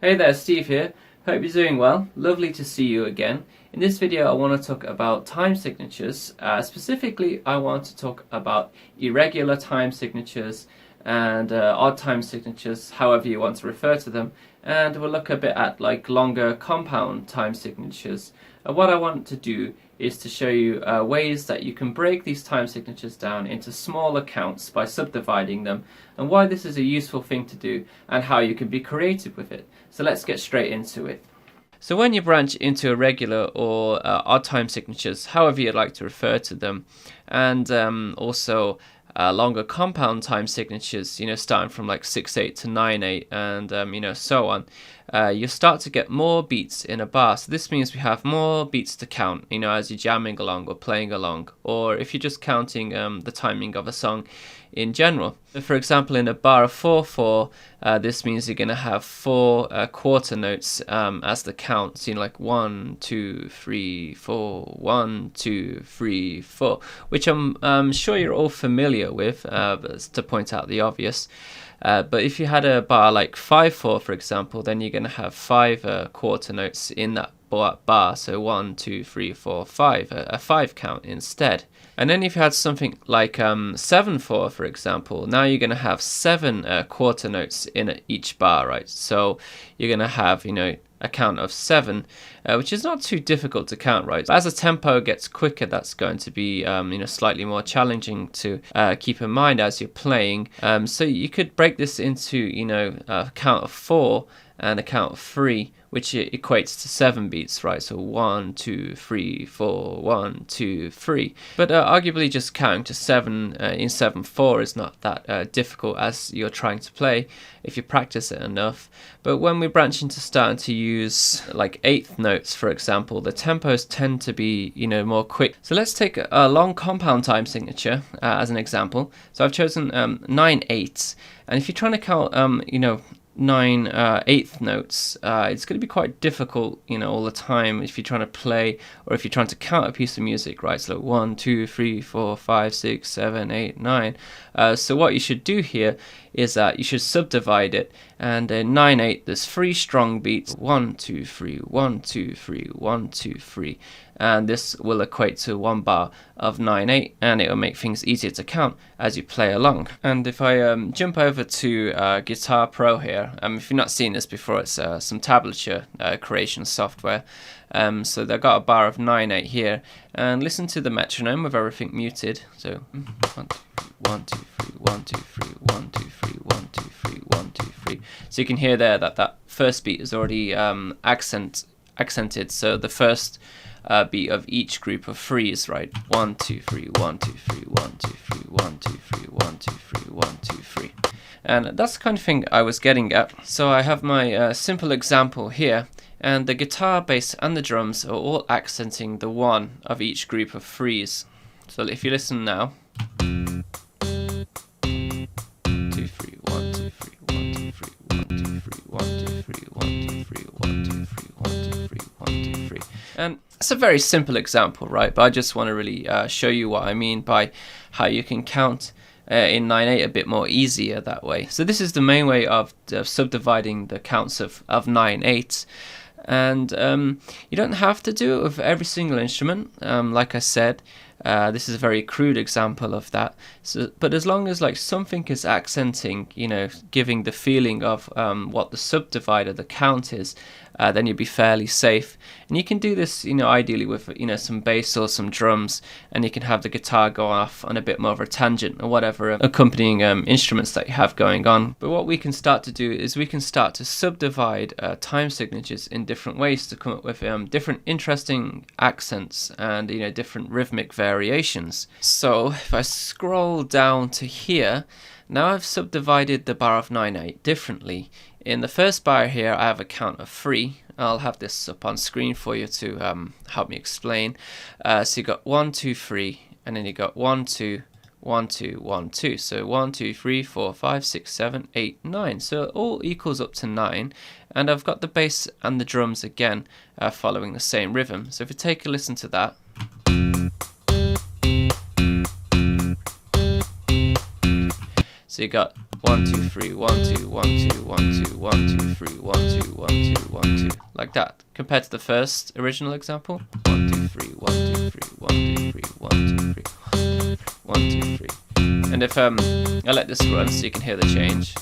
Hey there, Steve here. Hope you're doing well. Lovely to see you again. In this video I want to talk about time signatures. Specifically I want to talk about irregular time signatures and odd time signatures, however you want to refer to them, and we'll look a bit at like longer compound time signatures. What I want to do is to show you ways that you can break these time signatures down into smaller counts by subdividing them, and why this is a useful thing to do and how you can be creative with it. So let's get straight into it. So when you branch into irregular or odd time signatures, however you'd like to refer to them, and also longer compound time signatures, starting from like 6/8 to 9/8 and so on, you start to get more beats in a bar. So this means we have more beats to count, as you're jamming along or playing along, or if you're just counting the timing of a song in general. So for example, in a bar of 4/4, this means you're going to have 4 quarter notes as the counts, like 1, 2, 3, 4, 1, 2, 3, 4, which I'm sure you're all familiar with, to point out the obvious. But if you had a bar like 5/4, for example, then you're going to have 5 quarter notes in that bar, so 1, 2, 3, 4, 5, a 5 count instead. And then if you had something like 7/4, for example, now you're going to have 7 quarter notes in each bar, right? So you're going to have, a count of 7, which is not too difficult to count, right? As the tempo gets quicker, that's going to be, slightly more challenging to keep in mind as you're playing. So you could break this into, a count of 4 and a count of 3, which equates to 7 beats, right? So 1, 2, 3, 4, 1, 2, 3. But arguably just counting to 7 in 7/4 is not that difficult as you're trying to play if you practice it enough. But when we branch into starting to use like 1/8 notes, for example, the tempos tend to be, more quick. So let's take a long compound time signature as an example. So I've chosen 9/8, and if you're trying to count, 9/8 notes, it's going to be quite difficult, all the time if you're trying to play or if you're trying to count a piece of music, right? So 1, 2, 3, 4, 5, 6, 7, 8, 9. So what you should do here is that you should subdivide it, and in 9/8 there's 3 strong beats: 1, 2, 3, 1, 2, 3, 1, 2, 3. And this will equate to 1 bar of 9/8, and it will make things easier to count as you play along. And if I jump over to Guitar Pro here, if you've not seen this before, it's some tablature creation software. So they've got a bar of 9/8 here, and listen to the metronome with everything muted. So 1, 2, 3, 1, 2, 3, 1, 2, 3, 1, 2, 3, 1, 2, 3. So you can hear there that first beat is already accented. So the first beat of each group of 3s, right? 1, 2, 3, 1, 2, 3, 1, 2, 3, 1, 2, 3, 1, 2, 3, 1, 2, 3. And that's the kind of thing I was getting at. So I have my simple example here, and the guitar, bass and the drums are all accenting the 1 of each group of 3s. So if you listen now, 2, 3, 1, 2, 3, 1, 2, 3, 1, 2, 3, 1, 2, 3, 1, 2, 3, 1, 2, 3, 1, 2, 3, 1, 2, 3. And it's a very simple example, right? But I just want to really show you what I mean by how you can count in 9/8 a bit more easier that way. So this is the main way of subdividing the counts of 9/8. And you don't have to do it with every single instrument. Like I said, this is a very crude example of that. So, but as long as like something is accenting, giving the feeling of what the subdivider, the count is, then you'll be fairly safe. And you can do this, ideally with, some bass or some drums, and you can have the guitar go off on a bit more of a tangent or whatever accompanying instruments that you have going on. But what we can start to do is we can start to subdivide time signatures in different ways to come up with different interesting accents and, different rhythmic variations. So if I scroll down to here, now I've subdivided the bar of 9/8 differently. In the first bar here, I have a count of 3. I'll have this up on screen for you to help me explain. So you got 1, 2, 3, and then you got 1, 2, 1, 2, 1, 2. So 1, 2, 3, 4, 5, 6, 7, 8, 9. So it all equals up to 9. And I've got the bass and the drums again following the same rhythm. So if you take a listen to that. So So you got 1 2 3 1 2 1 2 1 2 1 2 3 1 2 1 2 1 2 like that. Compared to the first original example, 1 2 3 1 2 3 1 2 3 1 2 3 1 2 3. And if I let this run so you can hear the change.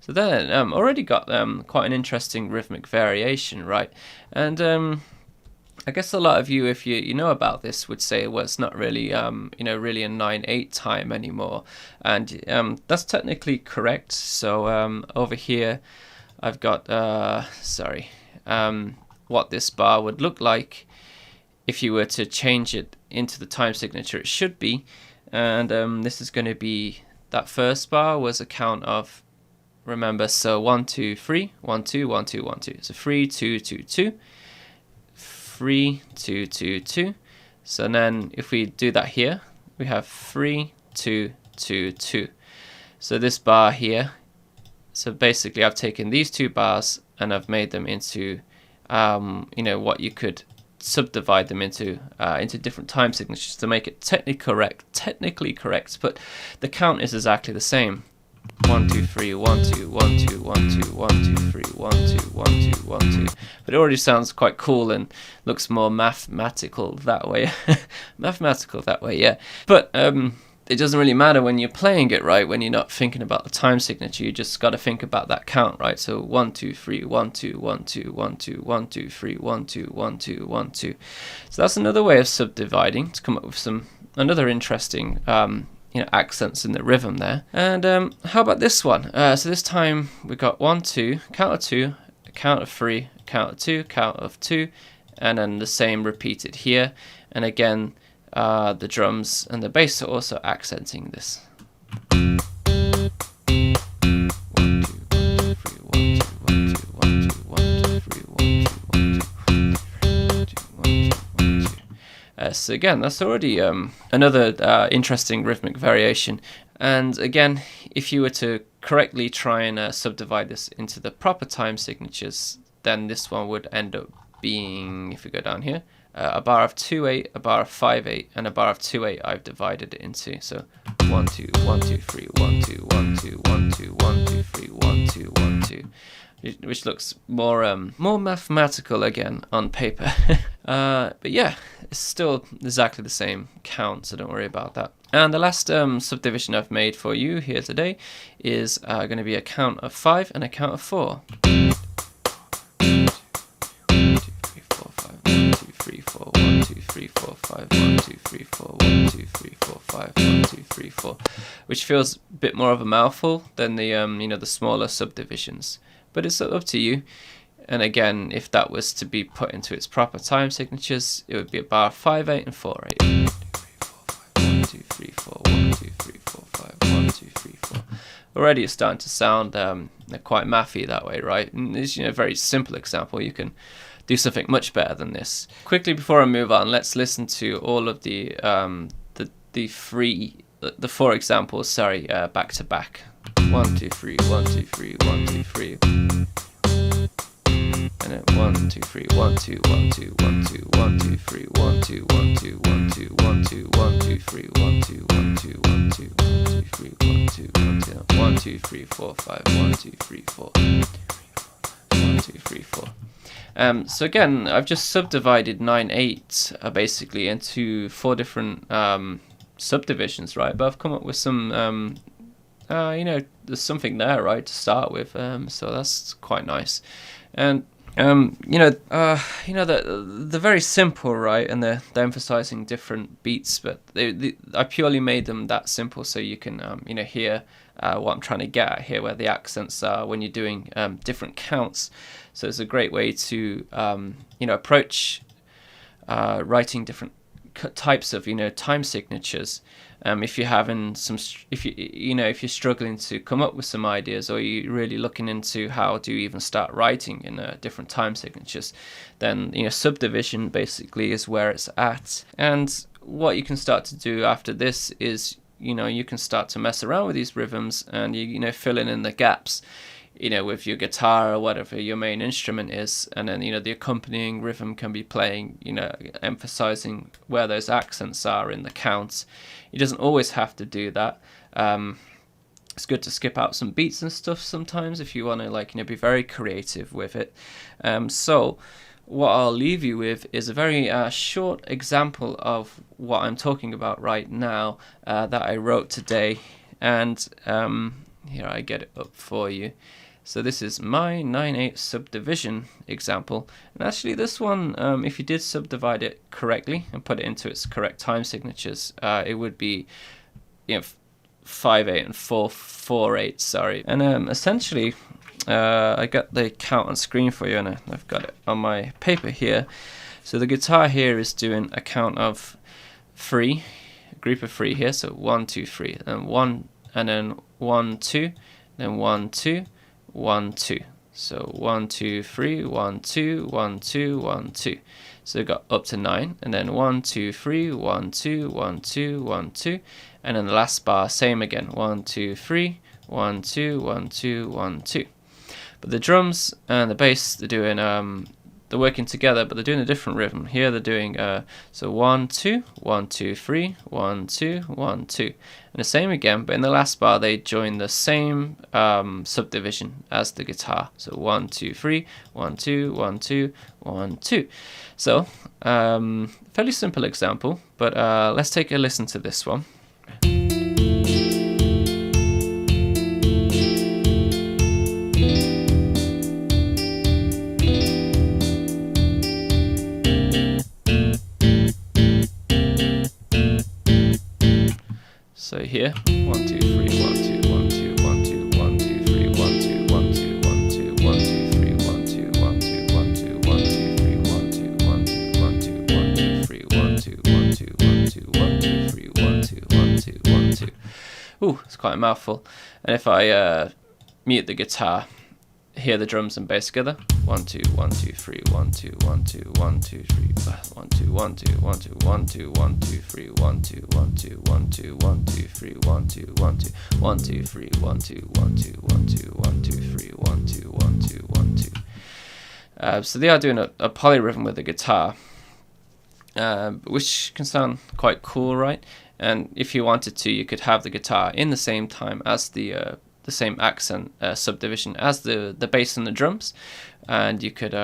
So then already got quite an interesting rhythmic variation, right? And I guess a lot of you, if you know about this, would say, well, it's not really really a 9/8 time anymore, and that's technically correct. So over here I've got what this bar would look like if you were to change it into the time signature it should be, and this is going to be, that first bar was a count of, remember, so 1 2 3 1 2 1 2 1 2, so 3 2 2 2 3 2 2 2. So then if we do that here, we have 3 2 2 2. So this bar here, so basically I've taken these two bars and I've made them into what you could subdivide them into different time signatures to make it technically correct, but the count is exactly the same. 1 2 3 1 2 1 2 1 2 1 2 3 1 2 1 2 1 2. But it already sounds quite cool and looks more mathematical that way. Yeah. But it doesn't really matter when you're playing it, right? When you're not thinking about the time signature, you just got to think about that count, right? So 1 2 3 1 2 1 2 1 2 1 2 3 1 2 1 2 1 2. So that's another way of subdividing to come up with another interesting accents in the rhythm there. And how about this one? So this time we got 1 2, count of 2, a count of 3, a count of 2, count of 2, and then the same repeated here. And again, the drums and the bass are also accenting this. 1 2 1 2 1 2 3 1 2 1 2 1 2 1 2 3 1 2 1 2 1 2 1 2. So again, that's already another interesting rhythmic variation. And again, if you were to correctly try and subdivide this into the proper time signatures, then this one would end up being, if we go down here, a bar of 2/8, a bar of 5/8, and a bar of 2/8 I've divided it into. So 1 2 1 2 3 1 2 1 2 1 2 1 2 3 1 2 1 2. Which looks more mathematical again on paper. But yeah, it's still exactly the same count, so don't worry about that. And the last subdivision I've made for you here today is going to be a count of 5 and a count of 4. 1 2 3 4 5 1 2 3 4 1 2 3 4 5 1 2 3 4 1 2 3 4 5 1 2 3 4, which feels a bit more of a mouthful than the the smaller subdivisions. But it's up to you. And again, if that was to be put into its proper time signatures, it would be a bar 5/8 and 4/8. 1 2 3 4 1 2 3 4 5 1 2 3 4. Already it's starting to sound quite mathy that way, right? And this is a very simple example. You can do something much better than this. Quickly before I move on, let's listen to all of the 4 examples. Back to back. 1 2 3 1 2 3 1 2 3. And then 1 2 3 1 2 1 2 1 2 1 2 3 1 2 1 2 1 2 1 2 1 2 3 1 2 1 2 1 2 1 2 3 1 2 1 2 1 2 3 4 5 1 2 3 4 1 2 3 4. So again, I've just subdivided 9/8 basically into 4 different subdivisions, right? But I've come up with some there's something there, right, to start with, so that's quite nice. And they're very simple, right, and they're emphasizing different beats, but I purely made them that simple so you can hear what I'm trying to get at here, where the accents are when you're doing different counts. So it's a great way to approach writing different types of time signatures. If you're having if you're struggling to come up with some ideas, or you're really looking into how do you even start writing in different time signatures, then subdivision basically is where it's at. And what you can start to do after this is you can start to mess around with these rhythms, and you fill in the gaps. with your guitar or whatever your main instrument is, and then the accompanying rhythm can be playing, emphasizing where those accents are in the counts. It doesn't always have to do that. It's good to skip out some beats and stuff sometimes if you want to be very creative with it. So what I'll leave you with is a very short example of what I'm talking about right now that I wrote today, and here I get it up for you. So this is my 9/8 subdivision example, and actually this one, if you did subdivide it correctly and put it into its correct time signatures, it would be 5/8 and 4/4/8, sorry. And essentially I got the count on screen for you, and I've got it on my paper here. So the guitar here is doing a count of 3, a group of 3 here, so 1 2 3, and 1, and then 1 2, then 1 2 1 2. So 1 2 3 1 2 1 2 1 2. So we got up to 9, and then 1 2 3 1 2 1 2 1 2, and then the last bar same again, 1 2 3 1 2 1 2 1 2. But the drums and the bass, they're working together, but they're doing a different rhythm. Here they're doing so 1 2 1 2 3 1 2 1 2, and the same again, but in the last bar they join the same subdivision as the guitar. So 1 2 3 1 2 1 2 1 2. So fairly simple example, but let's take a listen to this one. So here, 1 2 3 1 2 1 2 1 2 1 2 3 1 2 1 2 1 2 1 2 3 1 2 1 2 1 2 1 2 3 1 2 1 2 1 2 1 2 3 1 2 1 2 1 2 1 2 3 1 2 1 2 1 2. Ooh, it's quite a mouthful. And if I mute the guitar, hear the drums and bass together. 1 2 1 2 3 1 2 1 2 1 2 3 1 2 1 2 1 2 1 2 1 2 3 1 2 1 2 1 2 1 2 3 1 2 1 2 1 2 3 1 2 1 2 1 2 1 2 3 1 2 1 2 1 2. So they are doing a polyrhythm with the guitar, which can sound quite cool, right? And if you wanted to, you could have the guitar in the same time as the same accent subdivision as the bass and the drums, and you could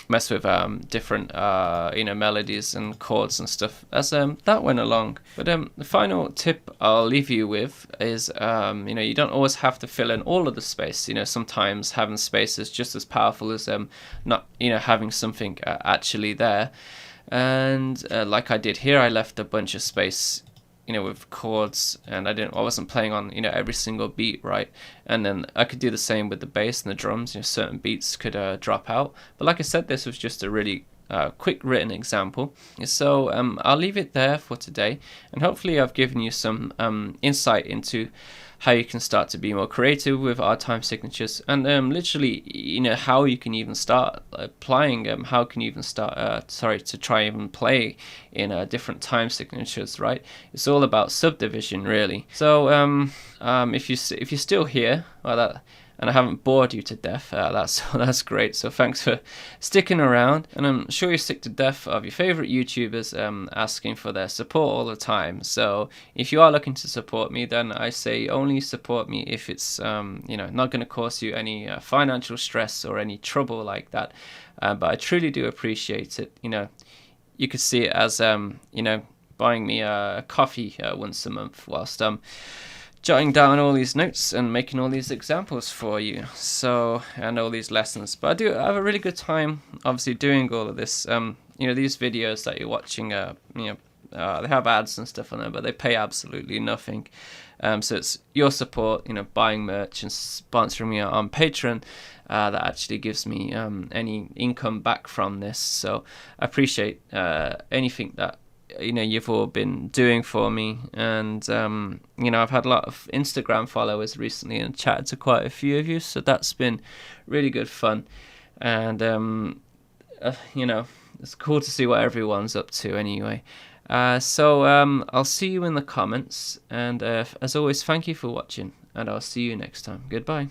mess with different melodies and chords and stuff as that went along. But the final tip I'll leave you with is you don't always have to fill in all of the space. Sometimes having space is just as powerful as not having something actually there. And like I did here, I left a bunch of space with chords, and I wasn't playing on every single beat, right? And then I could do the same with the bass and the drums. Certain beats could drop out, but like I said, this was just a really quick written example. So I'll leave it there for today, and hopefully I've given you some insight into how you can start to be more creative with our time signatures, and literally how you can even start applying how can you even start to try and play in different time signatures, right? It's all about subdivision, really. So if you're still here, and I haven't bored you to death, that's great. So thanks for sticking around, and I'm sure you're sick to death of your favorite YouTubers asking for their support all the time. So if you are looking to support me, then I say only support me if it's not going to cause you any financial stress or any trouble like that. But I truly do appreciate it. You could see it as buying me a coffee once a month whilst jotting down all these notes and making all these examples for you, and all these lessons. But I have a really good time obviously doing all of this. These videos that you're watching, they have ads and stuff on them, but they pay absolutely nothing. So it's your support, buying merch and sponsoring me on Patreon, that actually gives me any income back from this. So I appreciate anything that you've all been doing for me. And I've had a lot of Instagram followers recently and chatted to quite a few of you, so that's been really good fun. And it's cool to see what everyone's up to anyway. So I'll see you in the comments, and as always, thank you for watching, and I'll see you next time. Goodbye.